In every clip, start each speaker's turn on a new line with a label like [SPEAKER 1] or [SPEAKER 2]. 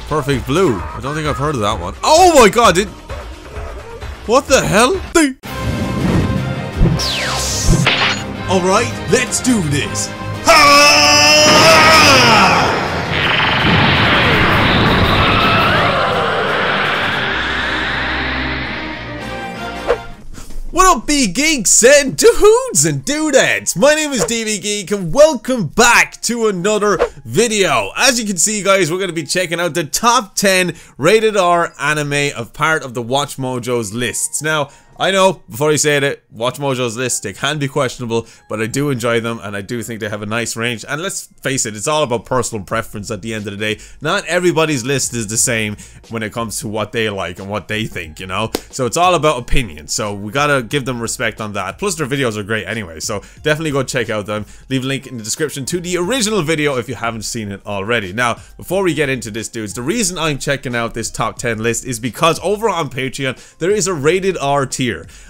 [SPEAKER 1] Perfect Blue. I don't think I've heard of that one. Oh my god, what the hell?
[SPEAKER 2] Alright, let's do this.
[SPEAKER 1] What up, geeks and dudes and dudettes? My name is Geek and welcome back to another video. As you can see, guys, we're going to be checking out the top 10 rated R anime of part of the WATCHOMOJO's lists. Now, I know, before I say it, WATCHOMOJO's lists, they can be questionable, but I do enjoy them and I do think they have a nice range. And let's face it, it's all about personal preference at the end of the day. Not everybody's list is the same when it comes to what they like and what they think, you know? So it's all about opinion, so we gotta give them respect on that. Plus their videos are great anyway, so definitely go check out them. Leave a link in the description to the original video if you haven't seen it already. Now, before we get into this, dudes, the reason I'm checking out this top 10 list is because over on Patreon, there is a rated R tier.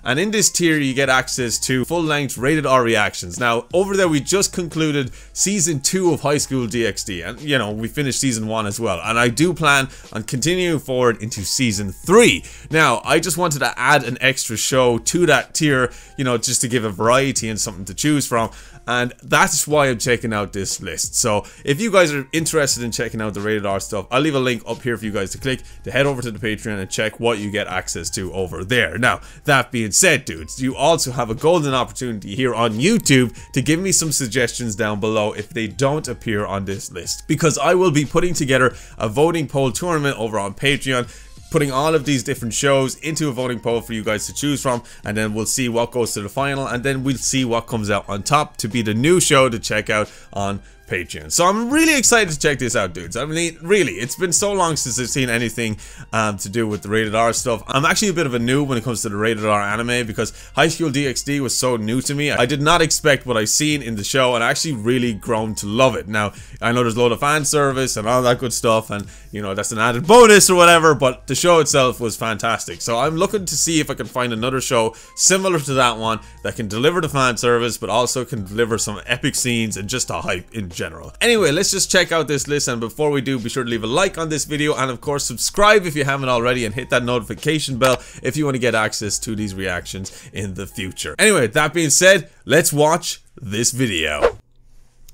[SPEAKER 1] And in this tier you get access to full-length rated R reactions. Now over there we just concluded season 2 of High School DxD, and you know we finished season 1 as well, and I do plan on continuing forward into season 3. Now I just wanted to add an extra show to that tier, you know, just to give a variety and something to choose from. And that's why I'm checking out this list. So if you guys are interested in checking out the rated R stuff, I'll leave a link up here for you guys to click to head over to the Patreon and check what you get access to over there. Now, that being said, dudes, you also have a golden opportunity here on YouTube to give me some suggestions down below if they don't appear on this list, because I will be putting together a voting poll tournament over on Patreon, putting all of these different shows into a voting poll for you guys to choose from, and then we'll see what goes to the final, and then we'll see what comes out on top to be the new show to check out on Patreon. So I'm really excited to check this out, dudes. I mean, really, it's been so long since I've seen anything to do with the rated R stuff. I'm actually a bit of a noob when it comes to the rated R anime because High School DxD was so new to me. I did not expect what I've seen in the show, and I actually really grown to love it. Now, I know there's a lot of fan service and all that good stuff, and you know, that's an added bonus or whatever, but the show itself was fantastic. So I'm looking to see if I can find another show similar to that one that can deliver the fan service, but also can deliver some epic scenes and just a hype in general. Anyway, let's just check out this list, and before we do, be sure to leave a like on this video, and of course subscribe if you haven't already, and hit that notification bell if you want to get access to these reactions in the future. Anyway, that being said, let's watch this video.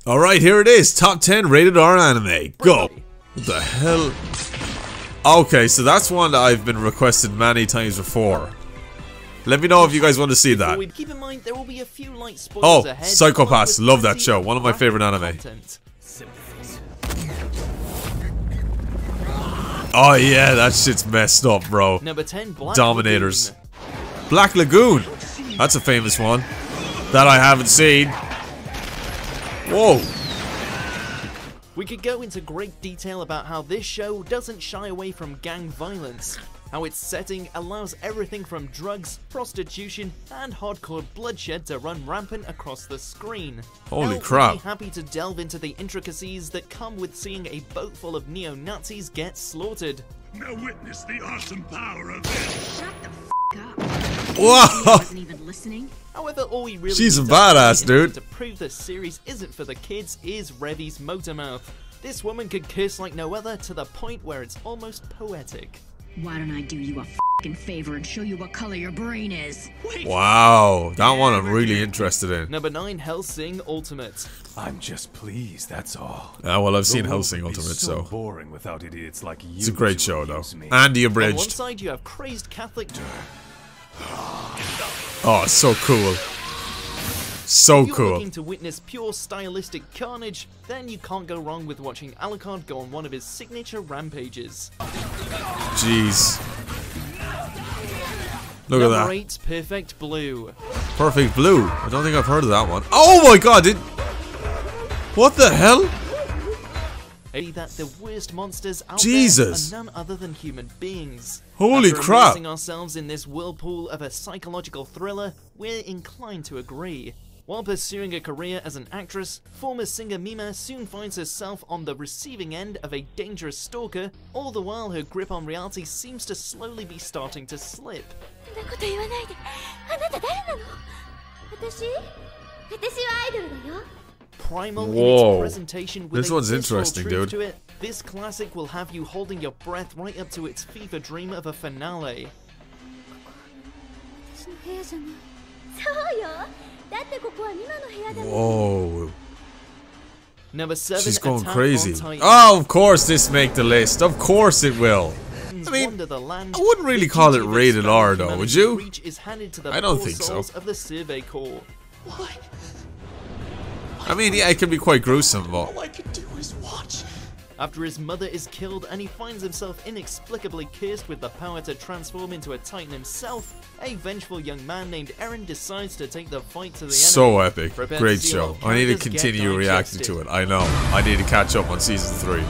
[SPEAKER 1] Alright, here it is, top 10 rated R anime. Go! What the hell? Okay, so that's one that I've been requested many times before. Let me know if you guys want to see that.
[SPEAKER 3] Keep in mind, there will be a few light spoilers
[SPEAKER 1] Oh,
[SPEAKER 3] ahead,
[SPEAKER 1] Psychopaths, love that show. One of my favorite anime. Oh yeah, that shit's messed up, bro.
[SPEAKER 3] Number 10, Black
[SPEAKER 1] Dominators.
[SPEAKER 3] Lagoon.
[SPEAKER 1] Black Lagoon. That's a famous one that I haven't seen. Whoa.
[SPEAKER 3] We could go into great detail about how this show doesn't shy away from gang violence, how its setting allows everything from drugs, prostitution, and hardcore bloodshed to run rampant across the screen.
[SPEAKER 1] Holy
[SPEAKER 3] Now,
[SPEAKER 1] crap.
[SPEAKER 3] we'd be happy to delve into the intricacies that come with seeing a boat full of neo-Nazis get slaughtered.
[SPEAKER 4] Now witness the awesome power of this.
[SPEAKER 5] Shut the f up.
[SPEAKER 1] Whoa.
[SPEAKER 5] Wasn't even listening.
[SPEAKER 3] However, all we really
[SPEAKER 1] She's
[SPEAKER 3] need
[SPEAKER 1] a
[SPEAKER 3] to
[SPEAKER 1] badass,
[SPEAKER 3] see
[SPEAKER 1] dude.
[SPEAKER 3] to prove this series isn't for the kids is Revy's motormouth. This woman could curse like no other to the point where it's almost poetic.
[SPEAKER 5] Why don't I do you a f***ing favor and show you what color your brain is?
[SPEAKER 1] Wow, that one I'm really interested in.
[SPEAKER 3] Number 9, Hellsing Ultimate.
[SPEAKER 2] I'm just pleased, that's all.
[SPEAKER 1] Well, I've seen
[SPEAKER 4] The world
[SPEAKER 1] Hellsing
[SPEAKER 4] would be
[SPEAKER 1] Ultimate,
[SPEAKER 4] so
[SPEAKER 1] so
[SPEAKER 4] boring without idiots like you.
[SPEAKER 1] it's a great
[SPEAKER 4] to
[SPEAKER 1] show, though.
[SPEAKER 4] amuse me.
[SPEAKER 1] And the
[SPEAKER 3] On one
[SPEAKER 1] abridged.
[SPEAKER 3] side, you have crazed Catholic.
[SPEAKER 1] Oh, it's so cool. So
[SPEAKER 3] If you're
[SPEAKER 1] cool.
[SPEAKER 3] looking to witness pure stylistic carnage, then you can't go wrong with watching Alucard go on one of his signature rampages.
[SPEAKER 1] Jeez. Look at
[SPEAKER 3] Number
[SPEAKER 1] that.
[SPEAKER 3] 8, Perfect Blue.
[SPEAKER 1] Perfect Blue. I don't think I've heard of that one. Oh my god, what the hell?
[SPEAKER 3] That the worst monsters out
[SPEAKER 1] Jesus.
[SPEAKER 3] there are none other than human beings.
[SPEAKER 1] Holy
[SPEAKER 3] After
[SPEAKER 1] crap.
[SPEAKER 3] immersing ourselves in this whirlpool of a psychological thriller, we're inclined to agree. While pursuing a career as an actress, former singer Mima soon finds herself on the receiving end of a dangerous stalker, all the while her grip on reality seems to slowly be starting to slip. Primal in
[SPEAKER 1] Whoa.
[SPEAKER 3] its presentation with
[SPEAKER 1] This
[SPEAKER 3] a
[SPEAKER 1] one's
[SPEAKER 3] visceral
[SPEAKER 1] interesting,
[SPEAKER 3] truth
[SPEAKER 1] dude.
[SPEAKER 3] to it, This classic will have you holding your breath right up to its fever dream of a finale.
[SPEAKER 1] Whoa.
[SPEAKER 3] Number 7.
[SPEAKER 1] She's going
[SPEAKER 3] Attack
[SPEAKER 1] crazy.
[SPEAKER 3] on Titan.
[SPEAKER 1] Oh, of course this make the list. Of course it will. I mean,
[SPEAKER 3] Wander the land.
[SPEAKER 1] I wouldn't really call it rated R though, would you?
[SPEAKER 3] Reach is handed to the
[SPEAKER 1] I don't
[SPEAKER 3] poor
[SPEAKER 1] think so.
[SPEAKER 3] souls of the Survey Corps.
[SPEAKER 1] I mean, yeah, it can be quite gruesome, but
[SPEAKER 6] All I can do is watch.
[SPEAKER 3] After his mother is killed and he finds himself inexplicably cursed with the power to transform into a Titan himself, a vengeful young man named Eren decides to take the fight to the enemy.
[SPEAKER 1] so epic.
[SPEAKER 3] Prepare
[SPEAKER 1] Great
[SPEAKER 3] to see
[SPEAKER 1] show.
[SPEAKER 3] how
[SPEAKER 1] I need to
[SPEAKER 3] characters get
[SPEAKER 1] continue reacting to
[SPEAKER 3] digested.
[SPEAKER 1] it. I know. I need to catch up on season 3.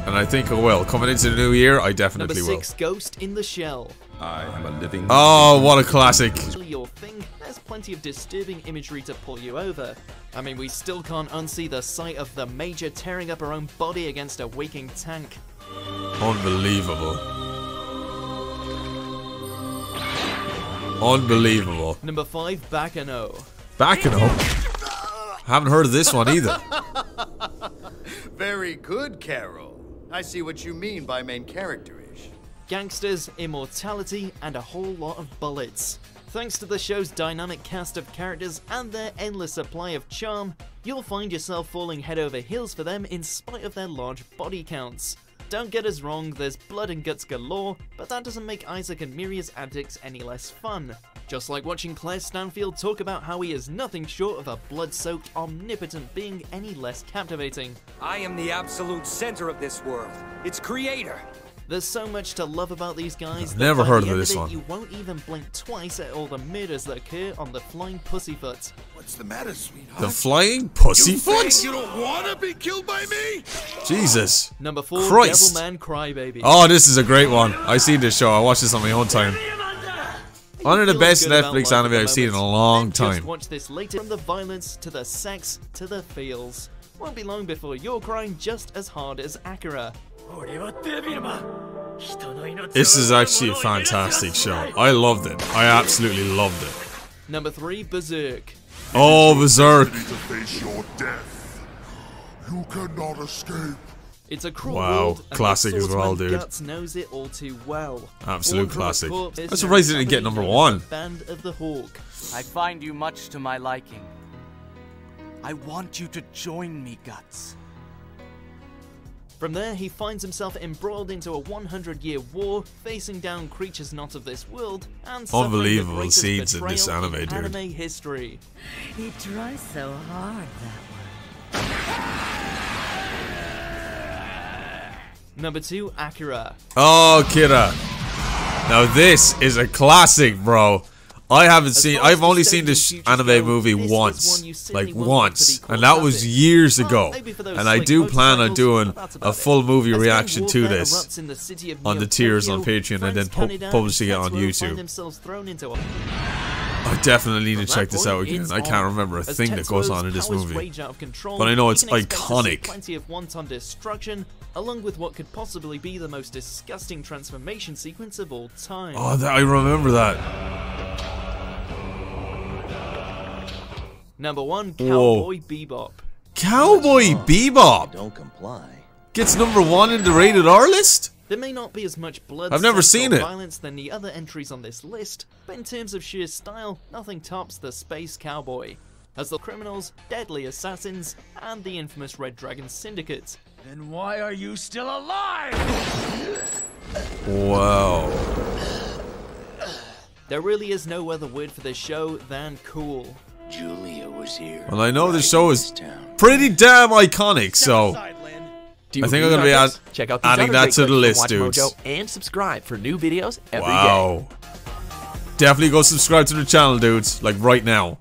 [SPEAKER 1] And I think I will. Coming into the new year, I
[SPEAKER 3] Number
[SPEAKER 1] definitely will.
[SPEAKER 3] 6, Ghost in the Shell.
[SPEAKER 4] I am a living.
[SPEAKER 1] Oh, what a classic.
[SPEAKER 3] Really your thing, there's plenty of disturbing imagery to pull you over. I mean, we still can't unsee the sight of the Major tearing up her own body against a waking tank.
[SPEAKER 1] Unbelievable. Unbelievable.
[SPEAKER 3] Number 5, Bakano.
[SPEAKER 1] Bakano? Haven't heard of this one either.
[SPEAKER 7] Very good, Carol. I see what you mean by main character-ish.
[SPEAKER 3] Gangsters, immortality, and a whole lot of bullets. Thanks to the show's dynamic cast of characters and their endless supply of charm, you'll find yourself falling head over heels for them in spite of their large body counts. Don't get us wrong, there's blood and guts galore, but that doesn't make Isaac and Miria's antics any less fun. Just like watching Claire Stanfield talk about how he is nothing short of a blood-soaked, omnipotent being any less captivating.
[SPEAKER 8] I am the absolute center of this world, its creator.
[SPEAKER 3] There's so much to love about these guys.
[SPEAKER 1] I've
[SPEAKER 3] that
[SPEAKER 1] never
[SPEAKER 3] by
[SPEAKER 1] heard
[SPEAKER 3] the
[SPEAKER 1] of
[SPEAKER 3] end
[SPEAKER 1] this
[SPEAKER 3] it,
[SPEAKER 1] one.
[SPEAKER 3] You won't even blink twice at all the murders that occur on the Flying Pussyfoot.
[SPEAKER 4] What's the matter, sweetheart?
[SPEAKER 1] The Flying Pussyfoot?
[SPEAKER 4] You don't want to be killed by me?
[SPEAKER 1] Jesus.
[SPEAKER 3] Number 4,
[SPEAKER 1] Christ.
[SPEAKER 3] Devilman Crybaby.
[SPEAKER 1] Oh, this is a great one. I seen this show. I watched this on my own time. One of the
[SPEAKER 3] Feels
[SPEAKER 1] best
[SPEAKER 3] good about
[SPEAKER 1] Netflix
[SPEAKER 3] life at
[SPEAKER 1] anime
[SPEAKER 3] the
[SPEAKER 1] I've seen in a
[SPEAKER 3] moment.
[SPEAKER 1] long
[SPEAKER 3] Then just
[SPEAKER 1] time.
[SPEAKER 3] watch this later. From the violence to the sex to the feels. Won't be long before you're crying just as hard as Akira.
[SPEAKER 1] This is actually a fantastic show. I loved it. I absolutely loved it.
[SPEAKER 3] Number 3, Berserk.
[SPEAKER 1] Oh, Berserk.
[SPEAKER 4] To face your death. You cannot escape.
[SPEAKER 3] It's a cruel
[SPEAKER 1] Wow,
[SPEAKER 3] world, and
[SPEAKER 1] classic
[SPEAKER 3] the
[SPEAKER 1] as well,
[SPEAKER 3] swordsman
[SPEAKER 1] dude.
[SPEAKER 3] Guts knows it all too well.
[SPEAKER 1] Absolute
[SPEAKER 3] Born from a
[SPEAKER 1] classic.
[SPEAKER 3] corpse,
[SPEAKER 1] I'm surprised it didn't get number 1.
[SPEAKER 3] Band of the Hawk.
[SPEAKER 8] I find you much to my liking. I want you to join me, Guts.
[SPEAKER 3] From there, he finds himself embroiled into a 100-year war, facing down creatures not of this world, and suffering the
[SPEAKER 1] Unbelievable
[SPEAKER 3] greatest
[SPEAKER 1] scenes in this
[SPEAKER 3] betrayal
[SPEAKER 1] anime, dude.
[SPEAKER 3] anime history.
[SPEAKER 9] He tries so hard, that
[SPEAKER 3] Number 2, Akira.
[SPEAKER 1] Oh, Kira. Now this is a classic, bro. I've only seen this anime movie once, like once, and that was years ago. And I do plan on doing a full movie reaction to this on the tiers on Patreon and then publishing it on YouTube. I definitely need to check this out again. I can't remember a thing that goes on in this movie, but I know it's iconic.
[SPEAKER 3] Plenty of wanton destruction, along with what could possibly be the most disgusting transformation sequence of all time.
[SPEAKER 1] Oh, I remember that.
[SPEAKER 3] Number 1, Cowboy Bebop.
[SPEAKER 1] Cowboy Bebop
[SPEAKER 6] Don't comply.
[SPEAKER 1] gets number 1 in the rated R list?
[SPEAKER 3] There may not be as much blood,
[SPEAKER 1] I've never
[SPEAKER 3] sex,
[SPEAKER 1] seen
[SPEAKER 3] or
[SPEAKER 1] it.
[SPEAKER 3] violence than the other entries on this list, but in terms of sheer style, nothing tops the Space Cowboy. As the criminals, deadly assassins, and the infamous Red Dragon Syndicate.
[SPEAKER 8] Then why are you still alive?
[SPEAKER 1] Wow.
[SPEAKER 3] There really is no other word for this show than cool.
[SPEAKER 6] Julia was here.
[SPEAKER 1] Well, I know the show is pretty damn iconic, so I think I'm going to be
[SPEAKER 10] Check out these
[SPEAKER 1] adding
[SPEAKER 10] other
[SPEAKER 1] that
[SPEAKER 10] great
[SPEAKER 1] to the
[SPEAKER 10] clips
[SPEAKER 1] list,
[SPEAKER 10] from
[SPEAKER 1] dudes.
[SPEAKER 10] WatchMojo and subscribe for new videos every day.
[SPEAKER 1] Wow. Definitely go subscribe to the channel, dudes. Like, right now.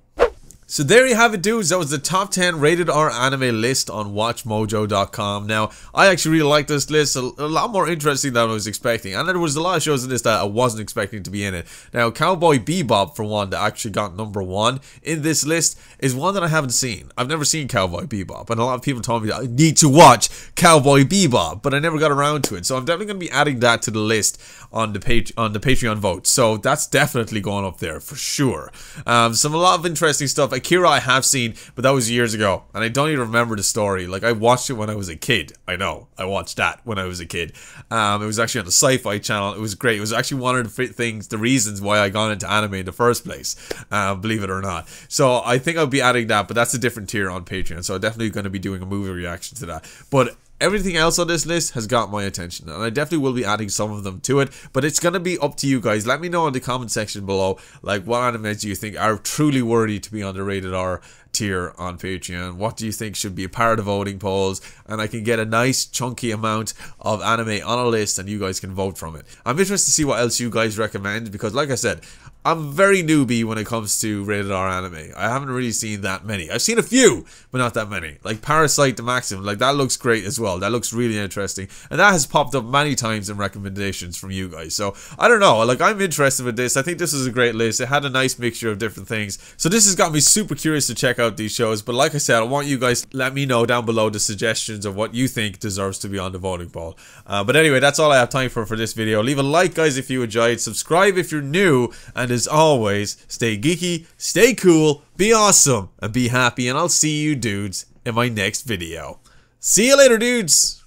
[SPEAKER 1] So there you have it, dudes. That was the top 10 rated R anime list on WatchMojo.com. Now, I actually really like this list. A lot more interesting than I was expecting. And there was a lot of shows in this that I wasn't expecting to be in it. Now, Cowboy Bebop, for one, that actually got number 1 in this list, is one that I haven't seen. I've never seen Cowboy Bebop. And a lot of people told me that I need to watch Cowboy Bebop. But I never got around to it. So I'm definitely going to be adding that to the list on the Patreon vote. So that's definitely going up there, for sure. A lot of interesting stuff. Akira I have seen, but that was years ago, and I don't even remember the story. Like, I watched it when I was a kid. I know, I watched that when I was a kid. It was actually on the Sci-Fi channel. It was great. It was actually one of the reasons why I got into anime in the first place, believe it or not. So I think I'll be adding that, but that's a different tier on Patreon, so I'm definitely going to be doing a movie reaction to that. But everything else on this list has got my attention, and I definitely will be adding some of them to it, but it's going to be up to you guys. Let me know in the comment section below, like, what animes do you think are truly worthy to be on the rated R tier on Patreon? What do you think should be a part of the voting polls? And I can get a nice chunky amount of anime on a list and you guys can vote from it. I'm interested to see what else you guys recommend, because like I said, I'm very newbie when it comes to rated R anime. I haven't really seen that many. I've seen a few, but not that many. Like Parasite the Maximum, like that looks great as well. That looks really interesting. And that has popped up many times in recommendations from you guys. So, I don't know. Like, I'm interested with this. I think this is a great list. It had a nice mixture of different things. So this has got me super curious to check out these shows. But like I said, I want you guys to let me know down below the suggestions of what you think deserves to be on the voting poll. But anyway, that's all I have time for this video. Leave a like, guys, if you enjoyed. Subscribe if you're new. And as always, stay geeky, stay cool, be awesome, and be happy. And I'll see you dudes in my next video. See you later, dudes!